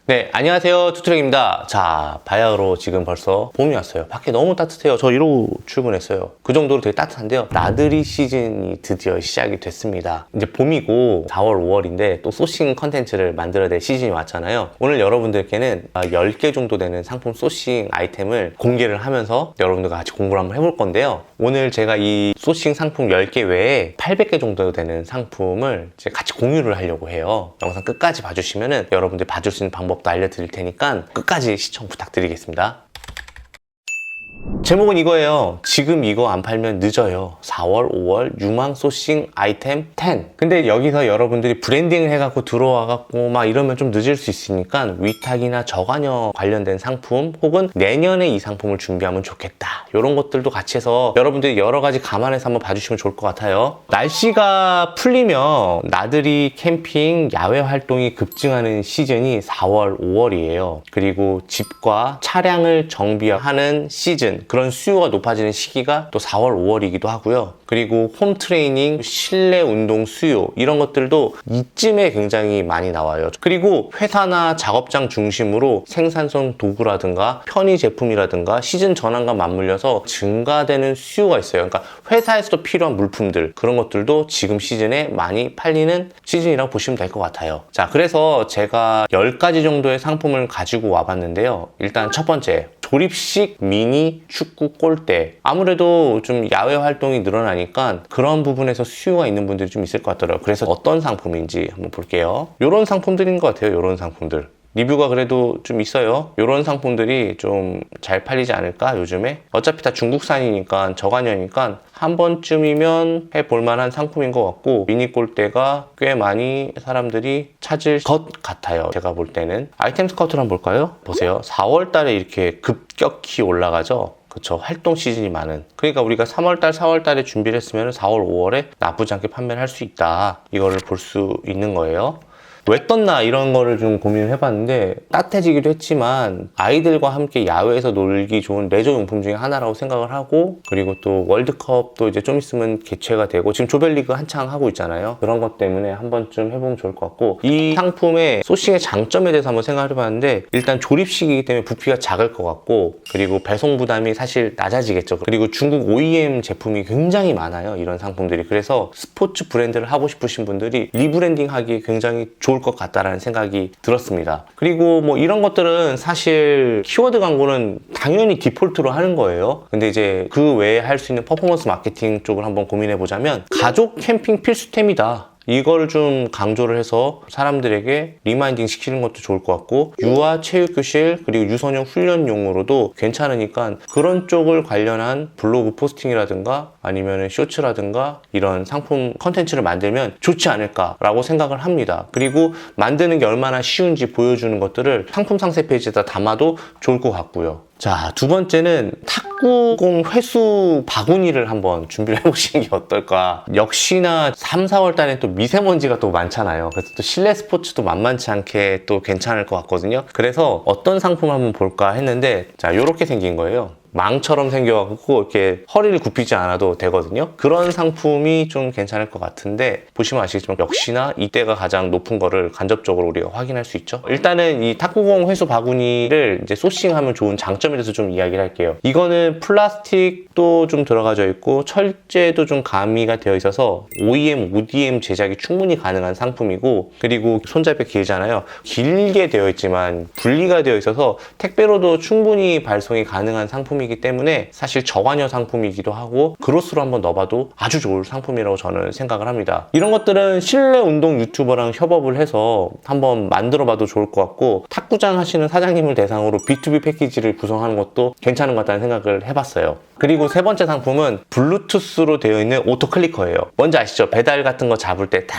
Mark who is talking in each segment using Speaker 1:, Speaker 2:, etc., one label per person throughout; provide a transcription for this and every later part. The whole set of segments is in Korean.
Speaker 1: 네, 안녕하세요. 투트랙입니다. 자, 바야흐로 지금 벌써 봄이 왔어요. 밖에 너무 따뜻해요. 저 이러고 출근했어요. 그 정도로 되게 따뜻한데요. 나들이 시즌이 드디어 시작이 됐습니다. 이제 봄이고 4월, 5월인데 또 소싱 컨텐츠를 만들어야 될 시즌이 왔잖아요. 오늘 여러분들께는 10개 정도 되는 상품 소싱 아이템을 공개를 하면서 여러분들과 같이 공부를 한번 해볼 건데요. 오늘 제가 이 소싱 상품 10개 외에 800개 정도 되는 상품을 이제 같이 공유를 하려고 해요. 영상 끝까지 봐주시면은 여러분들이 봐줄 수 있는 방법도 알려드릴 테니까 끝까지 시청 부탁드리겠습니다. 제목은 이거예요. 지금 이거 안 팔면 늦어요. 4월, 5월 유망 소싱 아이템 10. 근데 여기서 여러분들이 브랜딩을 해갖고 들어와갖고 막 이러면 좀 늦을 수 있으니까 위탁이나 저관여 관련된 상품 혹은 내년에 이 상품을 준비하면 좋겠다. 이런 것들도 같이 해서 여러분들이 여러 가지 감안해서 한번 봐주시면 좋을 것 같아요. 날씨가 풀리면 나들이 캠핑 야외 활동이 급증하는 시즌이 4월, 5월이에요. 그리고 집과 차량을 정비하는 시즌, 그런 수요가 높아지는 시기가 또 4월, 5월이기도 하고요. 그리고 홈 트레이닝, 실내 운동 수요 이런 것들도 이쯤에 굉장히 많이 나와요. 그리고 회사나 작업장 중심으로 생산성 도구라든가 편의 제품이라든가 시즌 전환과 맞물려서 증가되는 수요가 있어요. 그러니까 회사에서도 필요한 물품들 그런 것들도 지금 시즌에 많이 팔리는 시즌이라고 보시면 될 것 같아요. 자, 그래서 제가 10가지 정도의 상품을 가지고 와봤는데요. 일단 첫 번째, 조립식 미니 축구 골대. 아무래도 좀 야외 활동이 늘어나니까 그런 부분에서 수요가 있는 분들이 좀 있을 것 같더라고요. 그래서 어떤 상품인지 한번 볼게요. 이런 상품들인 것 같아요. 이런 상품들. 리뷰가 그래도 좀 있어요. 이런 상품들이 좀 잘 팔리지 않을까 요즘에? 어차피 다 중국산이니까 저관여니까 한 번쯤이면 해볼 만한 상품인 것 같고 미니 골대가 꽤 많이 사람들이 찾을 것 같아요. 제가 볼 때는. 아이템 스카우트를 한번 볼까요? 보세요. 4월 달에 이렇게 급격히 올라가죠. 그쵸. 활동 시즌이 많은. 그러니까 우리가 3월달, 4월달에 준비를 했으면 4월, 5월에 나쁘지 않게 판매를 할 수 있다. 이거를 볼 수 있는 거예요. 왜 떴나 이런 거를 좀 고민을 해봤는데 따뜻해지기도 했지만 아이들과 함께 야외에서 놀기 좋은 레저 용품 중에 하나라고 생각을 하고 그리고 또 월드컵도 이제 좀 있으면 개최가 되고 지금 조별리그 한창 하고 있잖아요. 그런 것 때문에 한 번쯤 해보면 좋을 것 같고 이 상품의 소싱의 장점에 대해서 한번 생각을 해봤는데 일단 조립식이기 때문에 부피가 작을 것 같고 그리고 배송 부담이 사실 낮아지겠죠. 그리고 중국 OEM 제품이 굉장히 많아요. 이런 상품들이. 그래서 스포츠 브랜드를 하고 싶으신 분들이 리브랜딩 하기에 굉장히 좋을 것 같다라는 생각이 들었습니다. 그리고 뭐 이런 것들은 사실 키워드 광고는 당연히 디폴트로 하는 거예요. 근데 이제 그 외에 할 수 있는 퍼포먼스 마케팅 쪽을 한번 고민해 보자면 가족 캠핑 필수템이다. 이걸 좀 강조를 해서 사람들에게 리마인딩 시키는 것도 좋을 것 같고 유아 체육교실 그리고 유소년 훈련용으로도 괜찮으니까 그런 쪽을 관련한 블로그 포스팅이라든가 아니면 쇼츠라든가 이런 상품 컨텐츠를 만들면 좋지 않을까라고 생각을 합니다. 그리고 만드는 게 얼마나 쉬운지 보여주는 것들을 상품 상세 페이지에다 담아도 좋을 것 같고요. 자, 두 번째는 탁구공 회수 바구니를 한번 준비를 해보시는 게 어떨까. 역시나 3, 4월 달에 또 미세먼지가 또 많잖아요. 그래서 또 실내 스포츠도 만만치 않게 또 괜찮을 것 같거든요. 그래서 어떤 상품 한번 볼까 했는데 자, 요렇게 생긴 거예요. 망처럼 생겨갖고 이렇게 허리를 굽히지 않아도 되거든요. 그런 상품이 좀 괜찮을 것 같은데 보시면 아시겠지만 역시나 이때가 가장 높은 거를 간접적으로 우리가 확인할 수 있죠. 일단은 이 탁구공 회수 바구니를 이제 소싱하면 좋은 장점에 대해서 좀 이야기를 할게요. 이거는 플라스틱도 좀 들어가져 있고 철제도 좀 가미가 되어 있어서 OEM, ODM 제작이 충분히 가능한 상품이고 그리고 손잡이가 길잖아요. 길게 되어 있지만 분리가 되어 있어서 택배로도 충분히 발송이 가능한 상품이 이기 때문에 사실 저관여 상품이기도 하고 그로스로 한번 넣어봐도 아주 좋은 상품이라고 저는 생각을 합니다. 이런 것들은 실내 운동 유튜버랑 협업을 해서 한번 만들어봐도 좋을 것 같고 탁구장 하시는 사장님을 대상으로 B2B 패키지를 구성하는 것도 괜찮은 것 같다는 생각을 해봤어요. 그리고 세 번째 상품은 블루투스로 되어 있는 오토 클리커예요. 뭔지 아시죠? 배달 같은 거 잡을 때 딱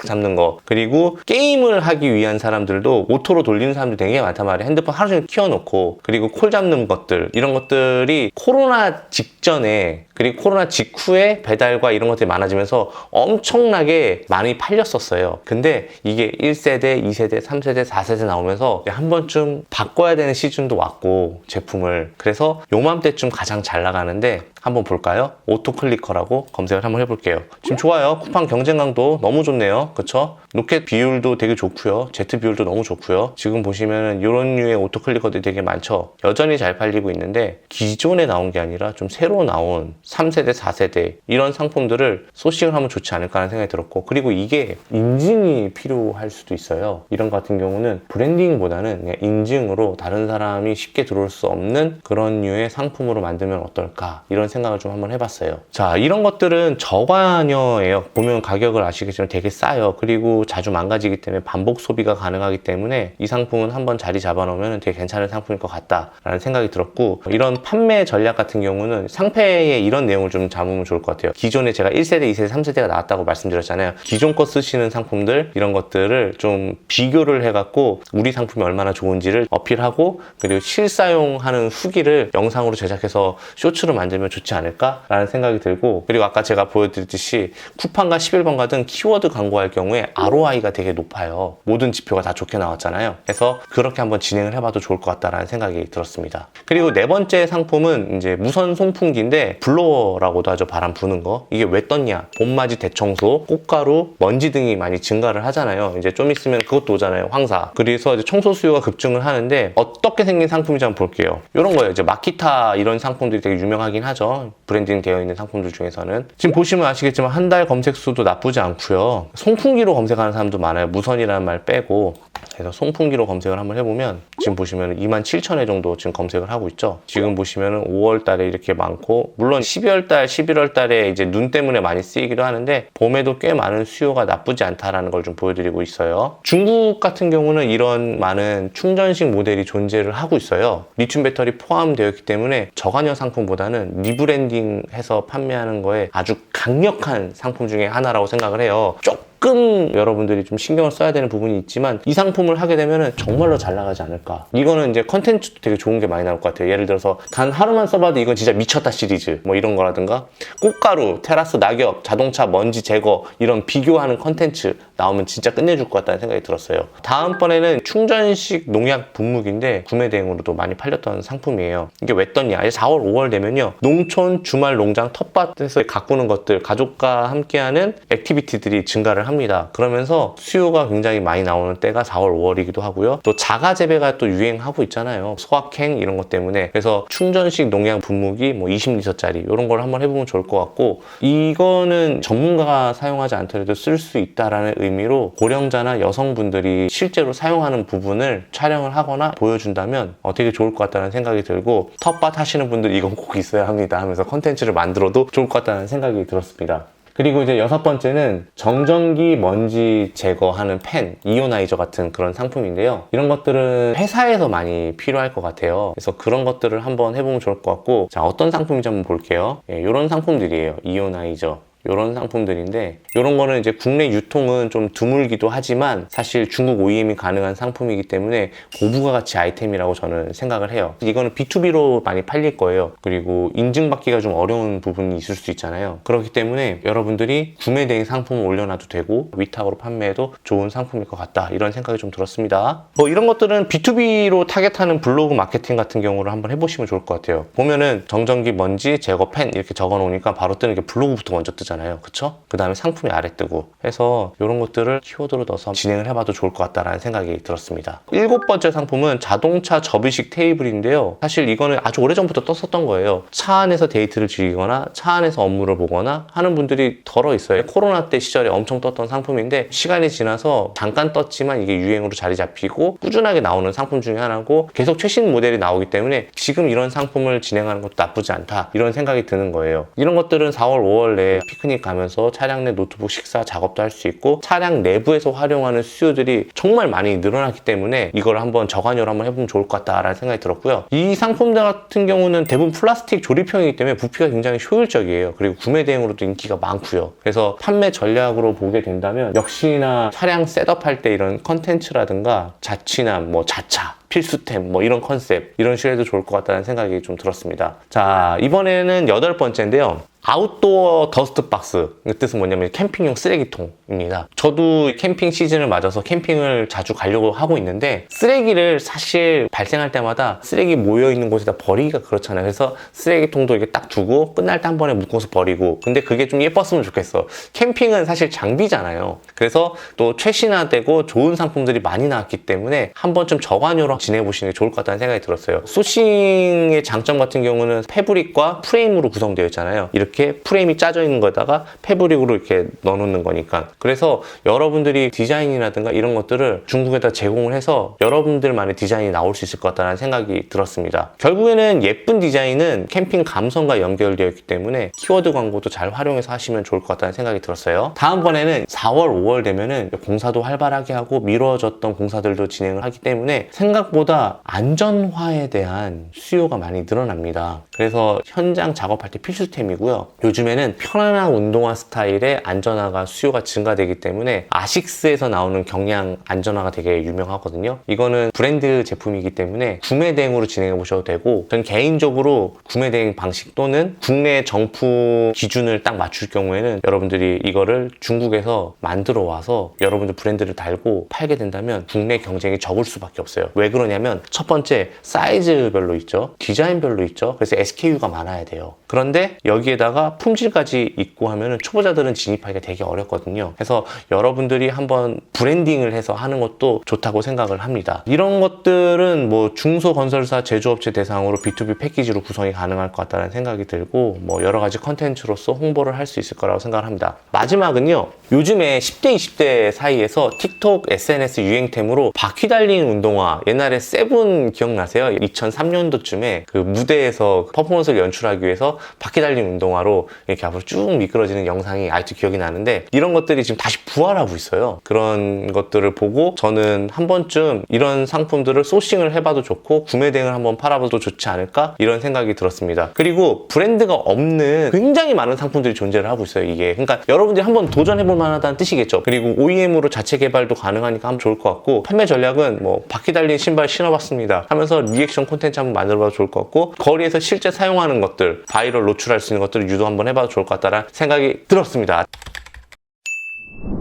Speaker 1: 잡는 거. 그리고 게임을 하기 위한 사람들도 오토로 돌리는 사람들이 되게 많단 말이에요. 핸드폰 하루 종일 키워놓고 그리고 콜 잡는 것들 이런 것들이 코로나 직전에 그리고 코로나 직후에 배달과 이런 것들이 많아지면서 엄청나게 많이 팔렸었어요. 근데 이게 1세대, 2세대, 3세대, 4세대 나오면서 한 번쯤 바꿔야 되는 시즌도 왔고 제품을. 그래서 요맘때쯤 가장 잘 나가는데 한번 볼까요? 오토클리커라고 검색을 한번 해볼게요. 지금 좋아요. 쿠팡 경쟁강도 너무 좋네요. 그쵸? 로켓 비율도 되게 좋고요. 제트 비율도 너무 좋고요. 지금 보시면은 이런 류의 오토클리커들이 되게 많죠. 여전히 잘 팔리고 있는데 기존에 나온 게 아니라 좀 새로 나온 3세대, 4세대 이런 상품들을 소싱을 하면 좋지 않을까 하는 생각이 들었고, 그리고 이게 인증이 필요할 수도 있어요. 이런 것 같은 경우는 브랜딩보다는 그냥 인증으로 다른 사람이 쉽게 들어올 수 없는 그런 류의 상품으로 만들면 어떨까, 이런 생각을 좀 한번 해봤어요. 자, 이런 것들은 저관여예요. 보면 가격을 아시겠지만 되게 싸요. 그리고 자주 망가지기 때문에 반복 소비가 가능하기 때문에 이 상품은 한번 자리 잡아놓으면 되게 괜찮은 상품일 것 같다라는 생각이 들었고, 이런 판매 전략 같은 경우는 상패에 이런 내용을 좀 잡으면 좋을 것 같아요. 기존에 제가 1세대, 2세대, 3세대가 나왔다고 말씀드렸잖아요. 기존 거 쓰시는 상품들 이런 것들을 좀 비교를 해갖고 우리 상품이 얼마나 좋은지를 어필하고, 그리고 실사용하는 후기를 영상으로 제작해서 쇼츠로 만들면 좋지 않을까라는 생각이 들고, 그리고 아까 제가 보여드렸듯이 쿠팡과 11번 같은 키워드 광고할 경우에 ROI가 되게 높아요. 모든 지표가 다 좋게 나왔잖아요. 그래서 그렇게 한번 진행을 해봐도 좋을 것 같다라는 생각이 들었습니다. 그리고 네 번째 상품은 이제 무선 송풍기인데 블로어라고도 하죠. 바람 부는 거. 이게 왜 떴냐? 봄맞이 대청소, 꽃가루, 먼지 등이 많이 증가를 하잖아요. 이제 좀 있으면 그것도 오잖아요. 황사. 그래서 이제 청소 수요가 급증을 하는데 어떻게 생긴 상품인지 한번 볼게요. 이런 거예요. 이제 마키타 이런 상품들이 되게 유명하긴 하죠. 브랜딩 되어 있는 상품들 중에서는. 지금 보시면 아시겠지만 한 달 검색 수도 나쁘지 않고요. 송풍기로 검색하는 사람도 많아요. 무선이라는 말 빼고. 그래서 송풍기로 검색을 한번 해보면 지금 보시면 27,000회 정도 지금 검색을 하고 있죠. 지금 보시면 5월 달에 이렇게 많고, 물론 12월 달, 11월 달에 이제 눈 때문에 많이 쓰이기도 하는데 봄에도 꽤 많은 수요가 나쁘지 않다라는 걸 좀 보여드리고 있어요. 중국 같은 경우는 이런 많은 충전식 모델이 존재를 하고 있어요. 리튬 배터리 포함되어 있기 때문에 저관여 상품보다는 리브랜딩해서 판매하는 거에 아주 강력한 상품 중에 하나라고 생각을 해요. 조금 여러분들이 좀 신경을 써야 되는 부분이 있지만 이 상품을 하게 되면 정말로 잘 나가지 않을까. 이거는 이제 컨텐츠도 되게 좋은 게 많이 나올 것 같아요. 예를 들어서 단 하루만 써봐도 이건 진짜 미쳤다 시리즈 뭐 이런 거라든가, 꽃가루, 테라스 낙엽, 자동차 먼지 제거 이런 비교하는 컨텐츠 나오면 진짜 끝내줄 것 같다는 생각이 들었어요. 다음번에는 충전식 농약 분무기인데 구매 대행으로도 많이 팔렸던 상품이에요. 이게 왜 떴냐? 이제 4월, 5월 되면요, 농촌 주말 농장 텃밭에서 가꾸는 것들, 가족과 함께하는 액티비티들이 증가를 합니다. 그러면서 수요가 굉장히 많이 나오는 때가 4월, 5월이기도 하고요. 또 자가 재배가 또 유행하고 있잖아요. 소확행 이런 것 때문에. 그래서 충전식 농약 분무기 뭐 20리터짜리 이런 걸 한번 해보면 좋을 것 같고, 이거는 전문가가 사용하지 않더라도 쓸 수 있다라는 의미로 고령자나 여성분들이 실제로 사용하는 부분을 촬영을 하거나 보여준다면 되게 좋을 것 같다는 생각이 들고, 텃밭 하시는 분들 이건 꼭 있어야 합니다 하면서 컨텐츠를 만들어도 좋을 것 같다는 생각이 들었습니다. 그리고 이제 여섯 번째는 정전기 먼지 제거하는 팬, 이오나이저 같은 그런 상품인데요. 이런 것들은 회사에서 많이 필요할 것 같아요. 그래서 그런 것들을 한번 해보면 좋을 것 같고, 자, 어떤 상품인지 한번 볼게요. 이런 상품들이에요. 이오나이저. 이런 상품들인데, 이런 거는 이제 국내 유통은 좀 드물기도 하지만 사실 중국 OEM이 가능한 상품이기 때문에 고부가 가치 아이템이라고 저는 생각을 해요. 이거는 B2B로 많이 팔릴 거예요. 그리고 인증받기가 좀 어려운 부분이 있을 수 있잖아요. 그렇기 때문에 여러분들이 구매 대행 상품을 올려놔도 되고 위탁으로 판매해도 좋은 상품일 것 같다, 이런 생각이 좀 들었습니다. 뭐 이런 것들은 B2B로 타겟하는 블로그 마케팅 같은 경우를 한번 해보시면 좋을 것 같아요. 보면은 정전기 먼지 제거 팬 이렇게 적어 놓으니까 바로 뜨는 게 블로그부터 먼저 뜨잖아요. 그쵸? 그 다음에 상품이 아래 뜨고 해서 이런 것들을 키워드로 넣어서 진행을 해봐도 좋을 것 같다라는 생각이 들었습니다. 일곱 번째 상품은 자동차 접이식 테이블인데요. 사실 이거는 아주 오래전부터 떴었던 거예요. 차 안에서 데이트를 즐기거나 차 안에서 업무를 보거나 하는 분들이 덜어 있어요. 코로나 때 시절에 엄청 떴던 상품인데 시간이 지나서 잠깐 떴지만 이게 유행으로 자리 잡히고 꾸준하게 나오는 상품 중에 하나고, 계속 최신 모델이 나오기 때문에 지금 이런 상품을 진행하는 것도 나쁘지 않다, 이런 생각이 드는 거예요. 이런 것들은 4월, 5월 내에 피크닉 가면서 차량 내 노트북 식사 작업도 할 수 있고 차량 내부에서 활용하는 수요들이 정말 많이 늘어났기 때문에 이걸 한번 저관여로 한번 해보면 좋을 것 같다라는 생각이 들었고요. 이 상품들 같은 경우는 대부분 플라스틱 조립형이기 때문에 부피가 굉장히 효율적이에요. 그리고 구매 대행으로도 인기가 많고요. 그래서 판매 전략으로 보게 된다면 역시나 차량 셋업할 때 이런 컨텐츠라든가 자취남, 뭐 자차 필수템 뭐 이런 컨셉 이런 식으로 해도 좋을 것 같다는 생각이 좀 들었습니다. 자, 이번에는 8번째인데요. 아웃도어 더스트 박스. 그 뜻은 뭐냐면 캠핑용 쓰레기통입니다. 저도 캠핑 시즌을 맞아서 캠핑을 자주 가려고 하고 있는데 쓰레기를 사실 발생할 때마다 쓰레기 모여있는 곳에다 버리기가 그렇잖아요. 그래서 쓰레기통도 이렇게 딱 두고 끝날 때 한 번에 묶어서 버리고, 근데 그게 좀 예뻤으면 좋겠어. 캠핑은 사실 장비잖아요. 그래서 또 최신화되고 좋은 상품들이 많이 나왔기 때문에 한 번쯤 저관여로 지내보시는 게 좋을 것 같다는 생각이 들었어요. 소싱의 장점 같은 경우는 패브릭과 프레임으로 구성되어 있잖아요. 이렇게 프레임이 짜져 있는 거다가 패브릭으로 이렇게 넣어놓는 거니까. 그래서 여러분들이 디자인이라든가 이런 것들을 중국에다 제공을 해서 여러분들만의 디자인이 나올 수 있을 것 같다는 생각이 들었습니다. 결국에는 예쁜 디자인은 캠핑 감성과 연결되어 있기 때문에 키워드 광고도 잘 활용해서 하시면 좋을 것 같다는 생각이 들었어요. 다음번에는 4월, 5월 되면은 공사도 활발하게 하고 미뤄졌던 공사들도 진행을 하기 때문에 생각보다 안전화에 대한 수요가 많이 늘어납니다. 그래서 현장 작업할 때 필수템이고요. 요즘에는 편안한 운동화 스타일의 안전화가 수요가 증가되기 때문에 아식스에서 나오는 경량 안전화가 되게 유명하거든요. 이거는 브랜드 제품이기 때문에 구매 대행으로 진행해 보셔도 되고, 전 개인적으로 구매 대행 방식 또는 국내 정품 기준을 딱 맞출 경우에는 여러분들이 이거를 중국에서 만들어 와서 여러분들 브랜드를 달고 팔게 된다면 국내 경쟁이 적을 수밖에 없어요. 왜 그러냐면 첫 번째, 사이즈별로 있죠. 디자인별로 있죠. 그래서 SKU가 많아야 돼요. 그런데 여기에다가 품질까지 있고 하면은 초보자들은 진입하기가 되게 어렵거든요. 그래서 여러분들이 한번 브랜딩을 해서 하는 것도 좋다고 생각을 합니다. 이런 것들은 뭐 중소건설사 제조업체 대상으로 B2B 패키지로 구성이 가능할 것 같다는 생각이 들고, 뭐 여러 가지 컨텐츠로서 홍보를 할 수 있을 거라고 생각을 합니다. 마지막은요, 요즘에 10대 20대 사이에서 틱톡 SNS 유행템으로 바퀴 달린 운동화, 옛날에 세븐 기억나세요? 2003년도쯤에 그 무대에서 퍼포먼스를 연출하기 위해서 바퀴 달린 운동화로 이렇게 앞으로 쭉 미끄러지는 영상이 아직도 기억이 나는데, 이런 것들이 지금 다시 부활하고 있어요. 그런 것들을 보고 저는 한 번쯤 이런 상품들을 소싱을 해봐도 좋고 구매 대행을 한번 팔아봐도 좋지 않을까, 이런 생각이 들었습니다. 그리고 브랜드가 없는 굉장히 많은 상품들이 존재를 하고 있어요. 이게 그러니까 여러분들이 한번 도전해볼 만하다는 뜻이겠죠. 그리고 OEM으로 자체 개발도 가능하니까 하면 좋을 것 같고, 판매 전략은 뭐 바퀴 달린 신발 신어봤습니다 하면서 리액션 콘텐츠 한번 만들어봐도 좋을 것 같고, 거리에서 실제 사용하는 것들, 바이럴 노출할 수 있는 것들을 유도 한번 해봐도 좋을 것 같다는 생각이 들었습니다.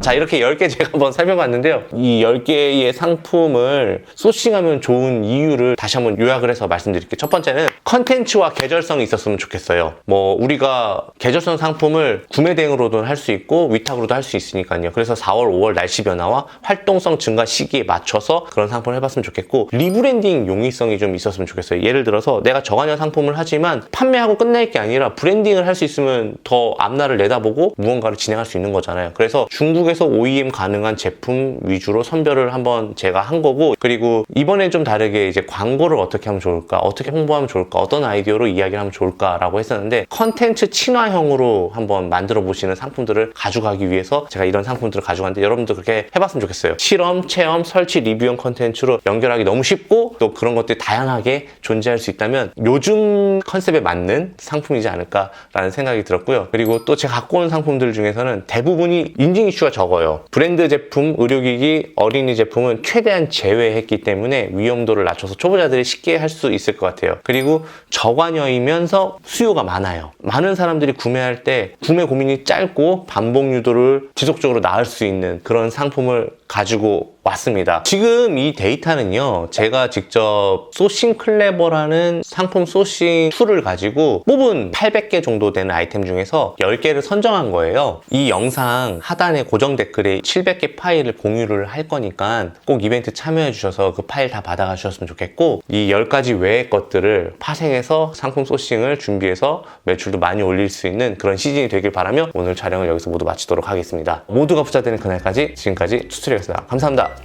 Speaker 1: 자, 이렇게 10개 제가 한번 살펴봤는데요. 이 10개의 상품을 소싱하면 좋은 이유를 다시 한번 요약을 해서 말씀드릴게요. 첫 번째는 컨텐츠와 계절성이 있었으면 좋겠어요. 뭐 우리가 계절성 상품을 구매 대행으로도 할 수 있고 위탁으로도 할 수 있으니까요. 그래서 4월, 5월 날씨 변화와 활동성 증가 시기에 맞춰서 그런 상품을 해봤으면 좋겠고, 리브랜딩 용이성이 좀 있었으면 좋겠어요. 예를 들어서 내가 저관여 상품을 하지만 판매하고 끝낼 게 아니라 브랜딩을 할 수 있으면 더 앞날을 내다보고 무언가를 진행할 수 있는 거잖아요. 그래서 중국에서 OEM 가능한 제품 위주로 선별을 한번 제가 한 거고, 그리고 이번엔 좀 다르게 이제 광고를 어떻게 하면 좋을까, 어떻게 홍보하면 좋을까, 어떤 아이디어로 이야기를 하면 좋을까라고 했었는데, 컨텐츠 친화형으로 한번 만들어 보시는 상품들을 가져가기 위해서 제가 이런 상품들을 가져갔는데, 여러분도 그렇게 해봤으면 좋겠어요. 실험, 체험, 설치, 리뷰형 컨텐츠로 연결하기 너무 쉽고 또 그런 것들이 다양하게 존재할 수 있다면 요즘 컨셉에 맞는 상품이지 않을까라는 생각이 들었고요. 그리고 또 제가 갖고 온 상품들 중에서는 대부분이 인증 이슈가 적어요. 브랜드 제품, 의료기기, 어린이 제품은 최대한 제외했기 때문에 위험도를 낮춰서 초보자들이 쉽게 할 수 있을 것 같아요. 그리고 저관여이면서 수요가 많아요. 많은 사람들이 구매할 때 구매 고민이 짧고 반복 유도를 지속적으로 낳을 수 있는 그런 상품을 가지고 왔습니다. 지금 이 데이터는요, 제가 직접 소싱 클레버라는 상품 소싱 툴을 가지고 뽑은 800개 정도 되는 아이템 중에서 10개를 선정한 거예요. 이 영상 하단에 고정 댓글에 700개 파일을 공유를 할 거니까 꼭 이벤트 참여해 주셔서 그 파일 다 받아가 주셨으면 좋겠고, 이 10가지 외의 것들을 파생해서 상품 소싱을 준비해서 매출도 많이 올릴 수 있는 그런 시즌이 되길 바라며 오늘 촬영을 여기서 모두 마치도록 하겠습니다. 모두가 부자 되는 그날까지, 지금까지 투트리였습니다. 감사합니다.